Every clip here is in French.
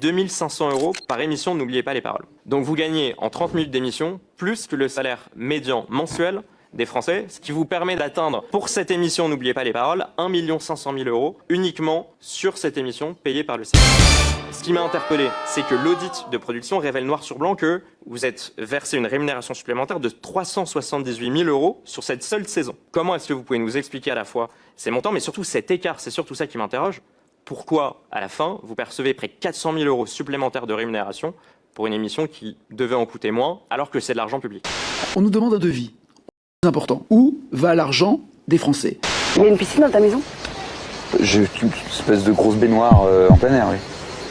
2500 € par émission, n'oubliez pas les paroles. Donc vous gagnez en 30 minutes d'émission plus que le salaire médian mensuel des Français, ce qui vous permet d'atteindre pour cette émission, n'oubliez pas les paroles, 1 500 000 € uniquement sur cette émission payée par le CNC. Ce qui m'a interpellé, c'est que l'audit de production révèle noir sur blanc que vous êtes versé une rémunération supplémentaire de 378 000 € sur cette seule saison. Comment est-ce que vous pouvez nous expliquer à la fois ces montants, mais surtout cet écart? C'est surtout ça qui m'interroge. Pourquoi, à la fin, vous percevez près de 400 000 € supplémentaires de rémunération pour une émission qui devait en coûter moins, alors que c'est de l'argent public? On nous demande un devis. Important. Où va l'argent des Français? Il y a une piscine dans ta maison? J'ai une espèce de grosse baignoire en plein air, oui.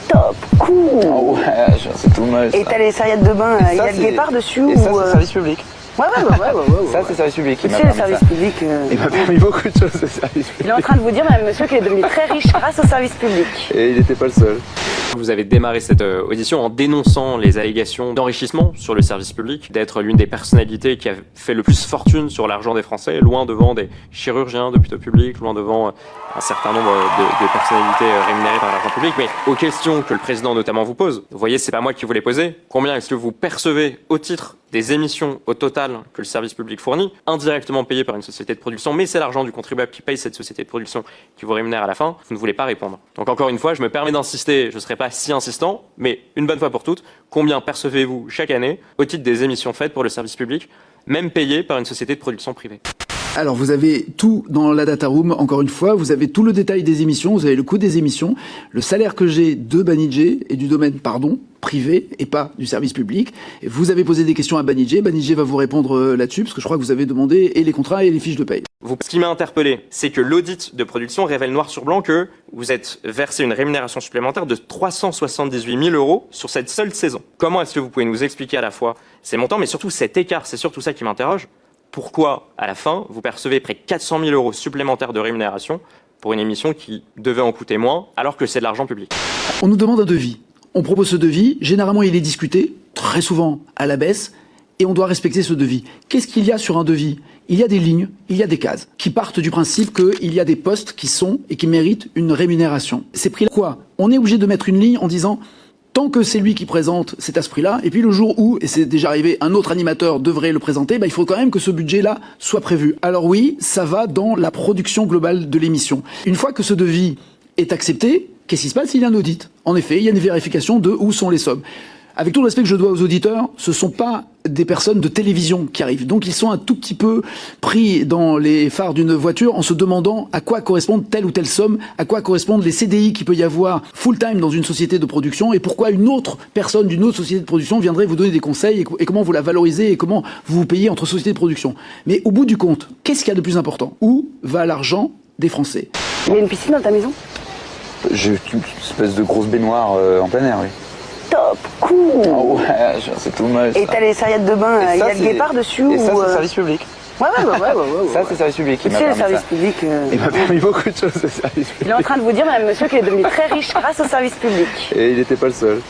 Top, cool. Oh ouais, c'est tout moche. Et t'as les serviettes de bain, il y a le guépard dessus? Et ça, c'est service public. Ouais. Ça, c'est service public. Tu sais, le service public... Il m'a permis beaucoup de choses, ce service public. Il est en train de vous dire, madame, monsieur, qu'il est devenu très riche grâce au service public. Et il n'était pas le seul. Vous avez démarré cette audition en dénonçant les allégations d'enrichissement sur le service public, d'être l'une des personnalités qui a fait le plus fortune sur l'argent des Français, loin devant des chirurgiens d'hôpitaux publics, loin devant un certain nombre de personnalités rémunérées par l'argent public. Mais aux questions que le président notamment vous pose, vous voyez, c'est pas moi qui vous les posez. Combien est-ce que vous percevez au titre des émissions au total que le service public fournit, indirectement payé par une société de production, mais c'est l'argent du contribuable qui paye cette société de production qui vous rémunère à la fin, vous ne voulez pas répondre. Donc encore une fois, je me permets d'insister, je ne serai pas si insistant, mais une bonne fois pour toutes, combien percevez-vous chaque année au titre des émissions faites pour le service public, même payées par une société de production privée? Alors, vous avez tout dans la data room, encore une fois, vous avez tout le détail des émissions, vous avez le coût des émissions, le salaire que j'ai de Banijé et du domaine, privé et pas du service public. Et vous avez posé des questions à Banijé va vous répondre là-dessus, parce que je crois que vous avez demandé et les contrats et les fiches de paye. Ce qui m'a interpellé, c'est que l'audit de production révèle noir sur blanc que vous êtes versé une rémunération supplémentaire de 378 000 € sur cette seule saison. Comment est-ce que vous pouvez nous expliquer à la fois ces montants, mais surtout cet écart? C'est surtout ça qui m'interroge. Pourquoi, à la fin, vous percevez près de 400 000 € supplémentaires de rémunération pour une émission qui devait en coûter moins, alors que c'est de l'argent public? On nous demande un devis. On propose ce devis. Généralement, il est discuté, très souvent à la baisse, et on doit respecter ce devis. Qu'est-ce qu'il y a sur un devis? Il y a des lignes, il y a des cases, qui partent du principe qu'il y a des postes qui sont et qui méritent une rémunération. C'est pris là quoi? On est obligé de mettre une ligne en disant... Tant que c'est lui qui présente, c'est à ce prix-là. Et puis le jour où, et c'est déjà arrivé, un autre animateur devrait le présenter, il faut quand même que ce budget-là soit prévu. Alors oui, ça va dans la production globale de l'émission. Une fois que ce devis est accepté, qu'est-ce qui se passe? Il y a un audit. En effet, il y a une vérification de où sont les sommes. Avec tout le respect que je dois aux auditeurs, ce ne sont pas des personnes de télévision qui arrivent. Donc ils sont un tout petit peu pris dans les phares d'une voiture en se demandant à quoi correspondent telle ou telle somme, à quoi correspondent les CDI qu'il peut y avoir full-time dans une société de production et pourquoi une autre personne d'une autre société de production viendrait vous donner des conseils et comment vous la valorisez et comment vous vous payez entre sociétés de production. Mais au bout du compte, qu'est-ce qu'il y a de plus important? Où va l'argent des Français? Il y a une piscine dans ta maison? J'ai une espèce de grosse baignoire en plein air, oui. Top, cool. Oh ouais, c'est tout moche. Et t'as les serviettes de bain, il y a le guépard dessus? Et ça, c'est service public. Ouais. Ça, c'est service public. Tu sais, le service public... Il m'a permis beaucoup de choses, ce service public. Il est en train de vous dire, madame, monsieur, qu'il est devenu très riche grâce au service public. Et il n'était pas le seul.